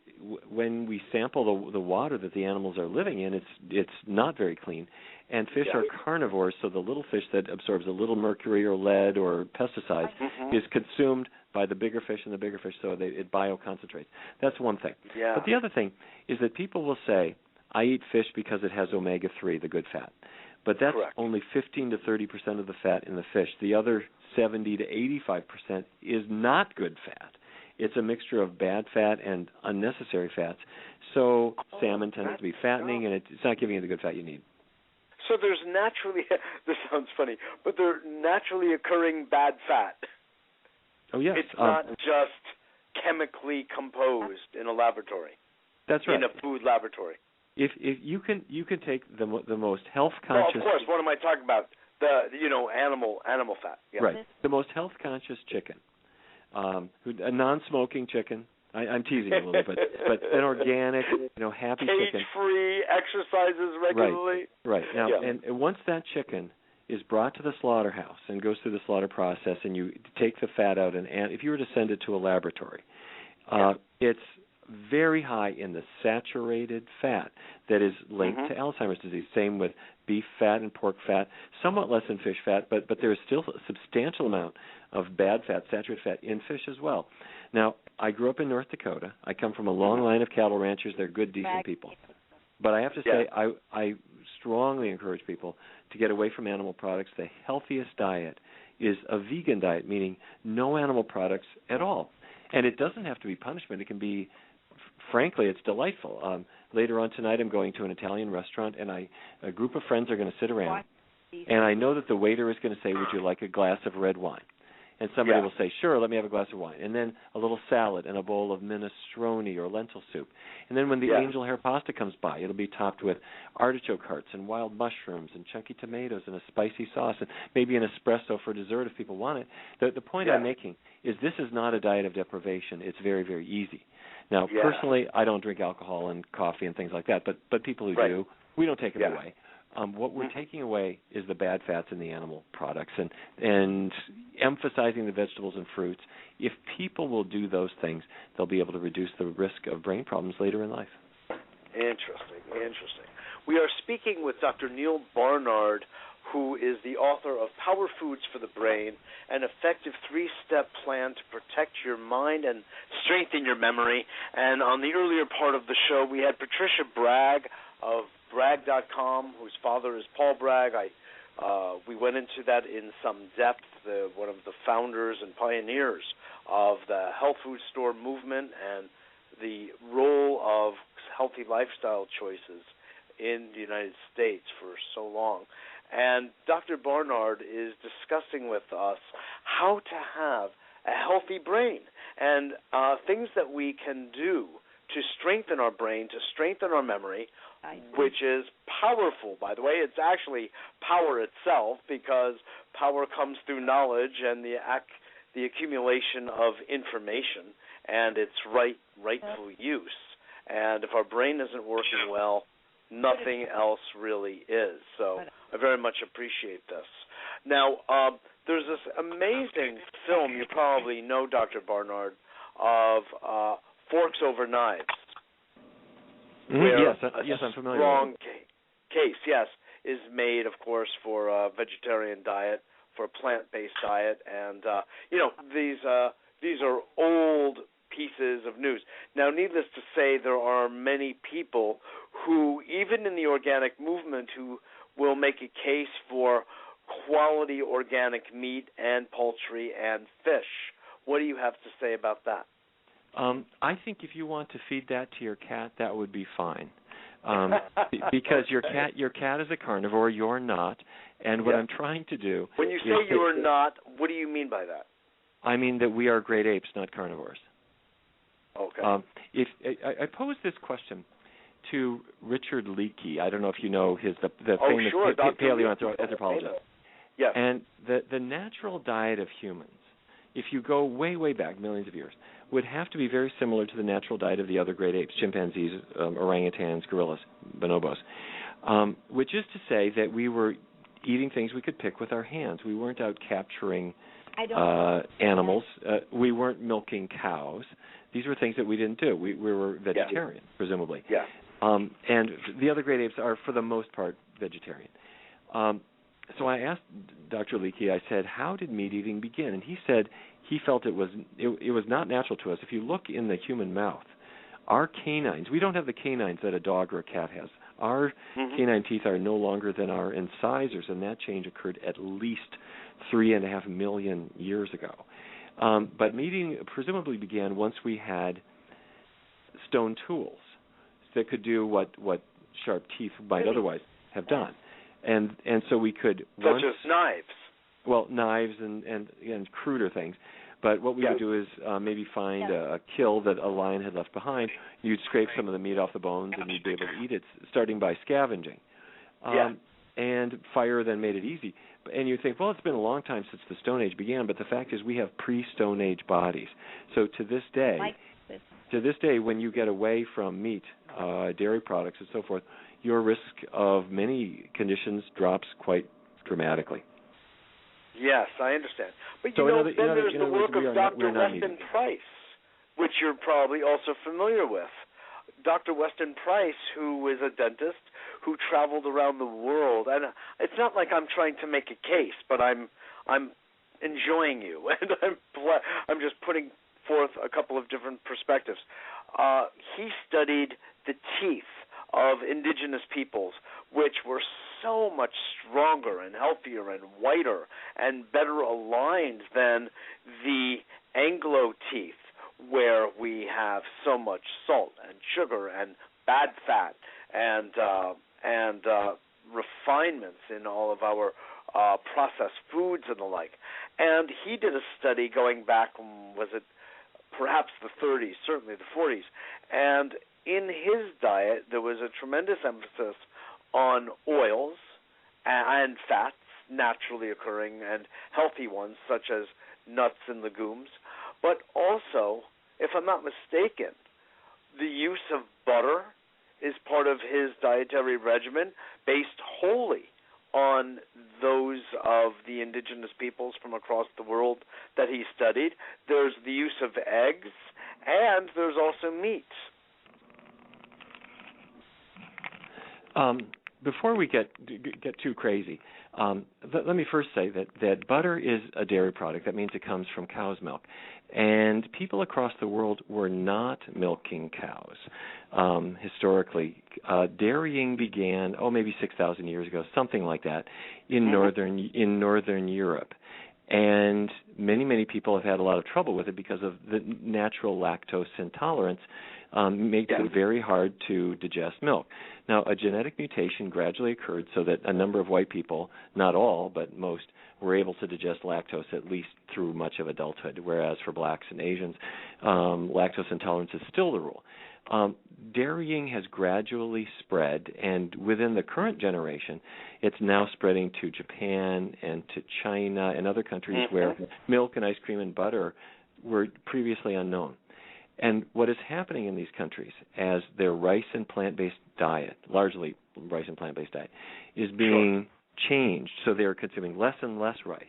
when we sample the water that the animals are living in, it's not very clean. And fish are carnivores, so the little fish that absorbs a little mercury or lead or pesticides is consumed by the bigger fish, and the bigger fish, so it bioconcentrates. That's one thing. Yeah. But the other thing is that people will say, I eat fish because it has omega-3, the good fat. But that's only 15 to 30% of the fat in the fish. The other 70 to 85% is not good fat. It's a mixture of bad fat and unnecessary fats. So salmon tends to be fattening, and it's not giving you the good fat you need. So there's naturally, this sounds funny, but there's naturally occurring bad fat. Oh, yes. It's not just chemically composed in a laboratory. That's right. In a food laboratory. If you can take the most health conscious. Well, of course. What am I talking about? The animal fat. Yeah. Right. The most health conscious chicken, a non-smoking chicken. I'm teasing you a little bit, but an organic, happy chicken. Cage-free, exercises regularly. Right. Now, and once that chicken is brought to the slaughterhouse and goes through the slaughter process, and you take the fat out, and if you were to send it to a laboratory, it's very high in the saturated fat that is linked to Alzheimer's disease. Same with beef fat and pork fat, somewhat less in fish fat, but there is still a substantial amount of bad fat, saturated fat in fish as well. Now, I grew up in North Dakota. I come from a long line of cattle ranchers. They're good, decent people. But I have to say, I strongly encourage people to get away from animal products. The healthiest diet is a vegan diet, meaning no animal products at all. And it doesn't have to be punishment. It can be, frankly, it's delightful. Later on tonight, I'm going to an Italian restaurant, and a group of friends are going to sit around, and I know that the waiter is going to say, would you like a glass of red wine? And somebody will say, sure, let me have a glass of wine. And then a little salad and a bowl of minestrone or lentil soup. And then when the angel hair pasta comes by, it'll be topped with artichoke hearts and wild mushrooms and chunky tomatoes and a spicy sauce and maybe an espresso for dessert if people want it. The point I'm making is this is not a diet of deprivation. It's very, very easy. Now, personally, I don't drink alcohol and coffee and things like that, but people who do, we don't take it away. What we're taking away is the bad fats in the animal products and emphasizing the vegetables and fruits. If people will do those things, they'll be able to reduce the risk of brain problems later in life. Interesting. We are speaking with Dr. Neal Barnard, who is the author of Power Foods for the Brain, an effective 3-step plan to protect your mind and strengthen your memory. And on the earlier part of the show, we had Patricia Bragg of Bragg.com, whose father is Paul Bragg. We went into that in some depth, one of the founders and pioneers of the health food store movement and the role of healthy lifestyle choices in the United States for so long. And Dr. Barnard is discussing with us how to have a healthy brain and things that we can do to strengthen our brain, to strengthen our memory, which is powerful, by the way. It's actually power itself, because power comes through knowledge and the accumulation of information and its rightful use. And if our brain isn't working well, nothing else really is. So I very much appreciate this. Now, there's this amazing film, you probably know, Dr. Barnard, of Forks Over Knives. Yes, I'm familiar with it. Case, yes, is made, of course, for a vegetarian diet, for a plant-based diet, and these are old pieces of news. Now, needless to say, there are many people who, even in the organic movement, who will make a case for quality organic meat and poultry and fish. What do you have to say about that? I think if you want to feed that to your cat, that would be fine. Because your cat is a carnivore, you're not. And what I'm trying to do... When you say you're not, what do you mean by that? I mean that we are great apes, not carnivores. Okay. If I pose this question to Richard Leakey. I don't know if you know the famous paleoanthropologist. Yes. And the natural diet of humans, if you go way, way back, millions of years, would have to be very similar to the natural diet of the other great apes, chimpanzees, orangutans, gorillas, bonobos, which is to say that we were eating things we could pick with our hands. We weren't out capturing animals. We weren't milking cows. These were things that we didn't do. We were vegetarian, presumably. Yeah. And the other great apes are, for the most part, vegetarian. So I asked Dr. Leakey, I said, how did meat eating begin? And he said he felt it was not natural to us. If you look in the human mouth, our canines, we don't have the canines that a dog or a cat has. Our canine teeth are no longer than our incisors, and that change occurred at least 3.5 million years ago. But meat eating presumably began once we had stone tools that could do what sharp teeth might otherwise have done. And so we could... Such as knives. Well, knives and cruder things. But what we would do is maybe find a kill that a lion had left behind. You'd scrape some of the meat off the bones, and you'd be able to eat it, starting by scavenging. And fire then made it easy. And you think, well, it's been a long time since the Stone Age began, but the fact is we have pre-Stone Age bodies. So to this day, when you get away from meat, dairy products, and so forth, your risk of many conditions drops quite dramatically. Yes, I understand. But then there's the work of Dr. Weston Price, which you're probably also familiar with. Dr. Weston Price, who is a dentist who traveled around the world, and it's not like I'm trying to make a case, but I'm enjoying you, and I'm just putting forth a couple of different perspectives. He studied the teeth of indigenous peoples, which were so much stronger and healthier and whiter and better aligned than the Anglo teeth, where we have so much salt and sugar and bad fat and refinements in all of our processed foods and the like. And he did a study going back, was it perhaps the 30s, certainly the 40s, and in his diet there was a tremendous emphasis on oils and fats, naturally occurring and healthy ones such as nuts and legumes, but also, if I'm not mistaken, the use of butter is part of his dietary regimen based wholly on those of the indigenous peoples from across the world that he studied. There's the use of eggs, and there's also meat. Before we get too crazy, let me first say that butter is a dairy product. That means it comes from cow's milk. And people across the world were not milking cows. Historically, dairying began, maybe 6,000 years ago, something like that, in northern Europe. And many people have had a lot of trouble with it because of the natural lactose intolerance. Makes it very hard to digest milk. Now, a genetic mutation gradually occurred so that a number of white people, not all, but most, were able to digest lactose at least through much of adulthood, whereas for blacks and Asians, lactose intolerance is still the rule. Dairying has gradually spread, and within the current generation, it's now spreading to Japan and to China and other countries where milk and ice cream and butter were previously unknown. And what is happening in these countries as their rice and plant-based diet, largely rice and plant-based diet, is being changed, so they're consuming less and less rice.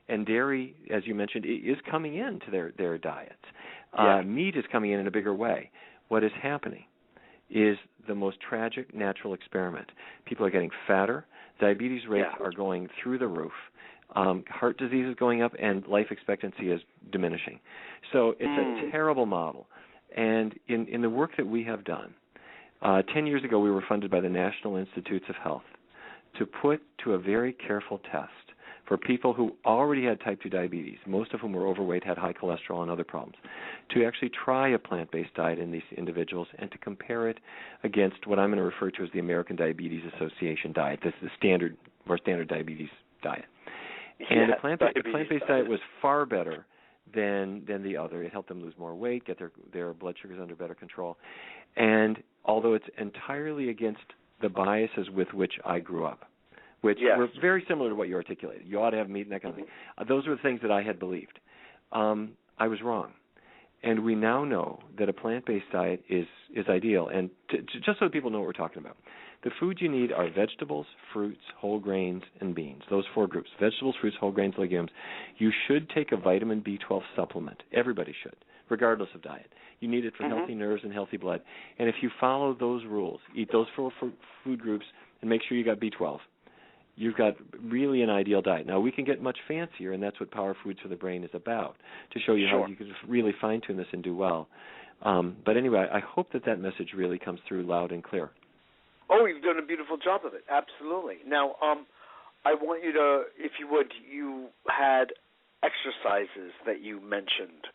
And dairy, as you mentioned, is coming into their diets. Meat is coming in a bigger way. What is happening is the most tragic natural experiment. People are getting fatter. Diabetes rates are going through the roof. Heart disease is going up, and life expectancy is diminishing. So it's a terrible model. And in the work that we have done, 10 years ago we were funded by the National Institutes of Health to put to a very careful test for people who already had type 2 diabetes, most of whom were overweight, had high cholesterol and other problems, to actually try a plant-based diet in these individuals and to compare it against what I'm going to refer to as the American Diabetes Association diet. This is the more standard diabetes diet. And the plant-based diet was far better than the other. It helped them lose more weight, get their blood sugars under better control. And although it's entirely against the biases with which I grew up, which were very similar to what you articulated. You ought to have meat and that kind of thing. Those were the things that I had believed. I was wrong. And we now know that a plant-based diet is ideal. And just so people know what we're talking about, the foods you need are vegetables, fruits, whole grains, and beans. Those four groups: vegetables, fruits, whole grains, legumes. You should take a vitamin B12 supplement. Everybody should, regardless of diet. You need it for healthy nerves and healthy blood. And if you follow those rules, eat those four food groups, and make sure you got B12, you've got really an ideal diet. Now, we can get much fancier, and that's what Power Foods for the Brain is about, to show you how you can really fine-tune this and do well. But anyway, I hope that message really comes through loud and clear. Oh, you've done a beautiful job of it. Absolutely. Now, I want you to, if you would, you had exercises that you mentioned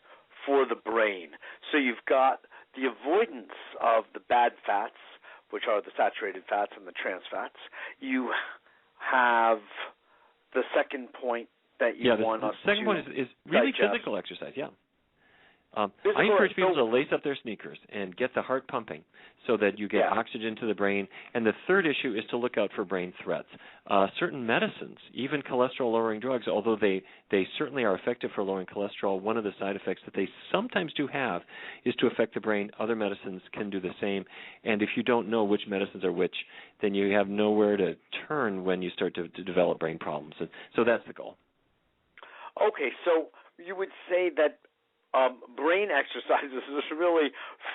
for the brain. So you've got the avoidance of the bad fats, which are the saturated fats and the trans fats. You have the second point that you want us to the second point is really digest. Physical exercise, I encourage people to lace up their sneakers and get the heart pumping so that you get oxygen to the brain. And the third issue is to look out for brain threats. Certain medicines, even cholesterol-lowering drugs, although they certainly are effective for lowering cholesterol, one of the side effects that they sometimes do have is to affect the brain. Other medicines can do the same. And if you don't know which medicines are which, then you have nowhere to turn when you start to develop brain problems. And so that's the goal. Okay, so you would say that brain exercises is really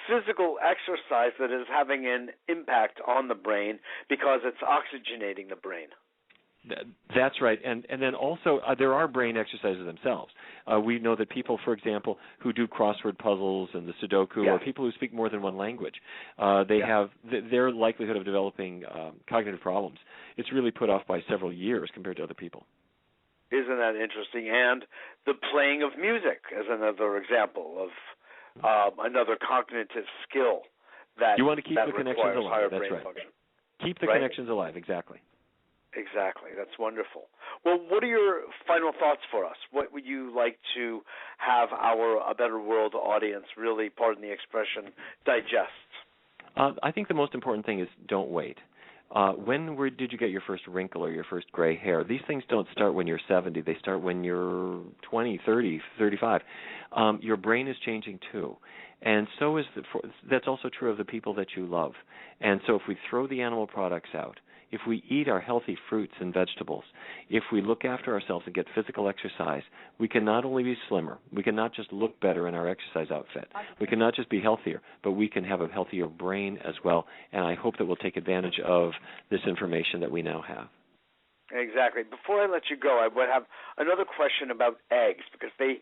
physical exercise that is having an impact on the brain because it's oxygenating the brain. That's right. And then also there are brain exercises themselves. We know that people, for example, who do crossword puzzles and the Sudoku, or people who speak more than one language, they have their likelihood of developing cognitive problems. It's really put off by several years compared to other people. Isn't that interesting? And the playing of music is another example of another cognitive skill that you want to keep the connections alive. That's right. Function. Keep the connections alive. Exactly. Exactly. That's wonderful. Well, what are your final thoughts for us? What would you like to have our A Better World audience really, pardon the expression, digest? I think the most important thing is don't wait. When did you get your first wrinkle or your first gray hair? These things don't start when you're 70. They start when you're 20, 30, 35. Your brain is changing too. And so that's also true of the people that you love. And so if we throw the animal products out, if we eat our healthy fruits and vegetables, if we look after ourselves and get physical exercise, we can not only be slimmer, we can not just look better in our exercise outfit, we can not just be healthier, but we can have a healthier brain as well, and I hope that we'll take advantage of this information that we now have. Exactly. Before I let you go, I would have another question about eggs, because they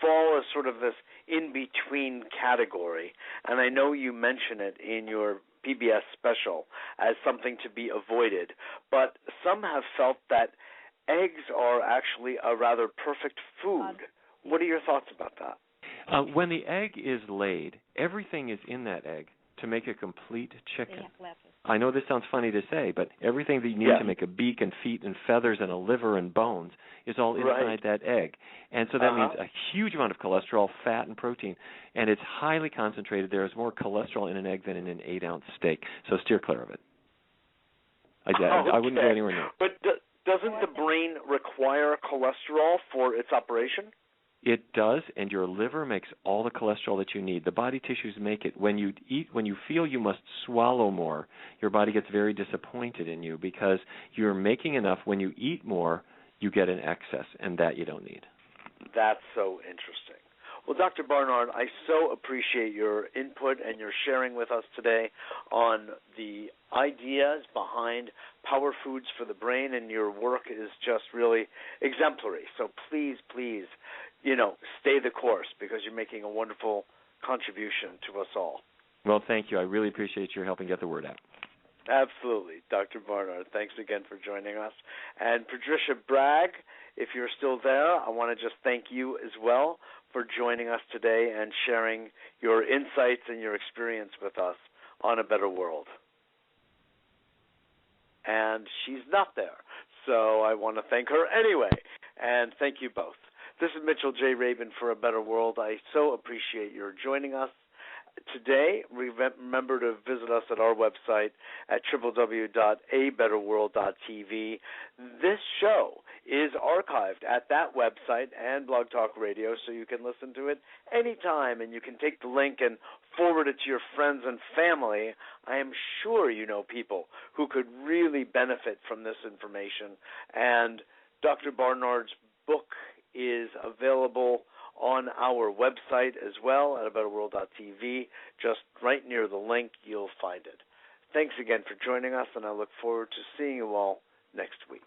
fall as sort of this in-between category, and I know you mention it in your PBS special as something to be avoided, but some have felt that eggs are actually a rather perfect food. What are your thoughts about that? When the egg is laid, everything is in that egg to make a complete chicken. I know this sounds funny to say, but everything that you need to make a beak and feet and feathers and a liver and bones is all inside that egg. And so that means a huge amount of cholesterol, fat, and protein, and it's highly concentrated. There is more cholesterol in an egg than in an 8-ounce steak, so steer clear of it. I wouldn't go anywhere near it. But doesn't the brain require cholesterol for its operation? It does, and your liver makes all the cholesterol that you need. The body tissues make it. When you eat, when you feel you must swallow more, your body gets very disappointed in you because you're making enough. When you eat more, you get an excess, and that you don't need. That's so interesting. Well, Dr. Barnard, I so appreciate your input and your sharing with us today on the ideas behind power foods for the brain, and your work is just really exemplary. So please, stay the course, because you're making a wonderful contribution to us all. Well, thank you. I really appreciate your helping get the word out. Absolutely. Dr. Barnard, thanks again for joining us. And Patricia Bragg, if you're still there, I want to just thank you as well for joining us today and sharing your insights and your experience with us on A Better World. And she's not there, so I want to thank her anyway. And thank you both. This is Mitchell J. Rabin for A Better World. I so appreciate your joining us today. Remember to visit us at our website at www.abetterworld.tv. This show is archived at that website and Blog Talk Radio, so you can listen to it anytime, and you can take the link and forward it to your friends and family. I am sure you know people who could really benefit from this information. And Dr. Barnard's book is available on our website as well at abetterworld.tv. Just right near the link, you'll find it. Thanks again for joining us, and I look forward to seeing you all next week.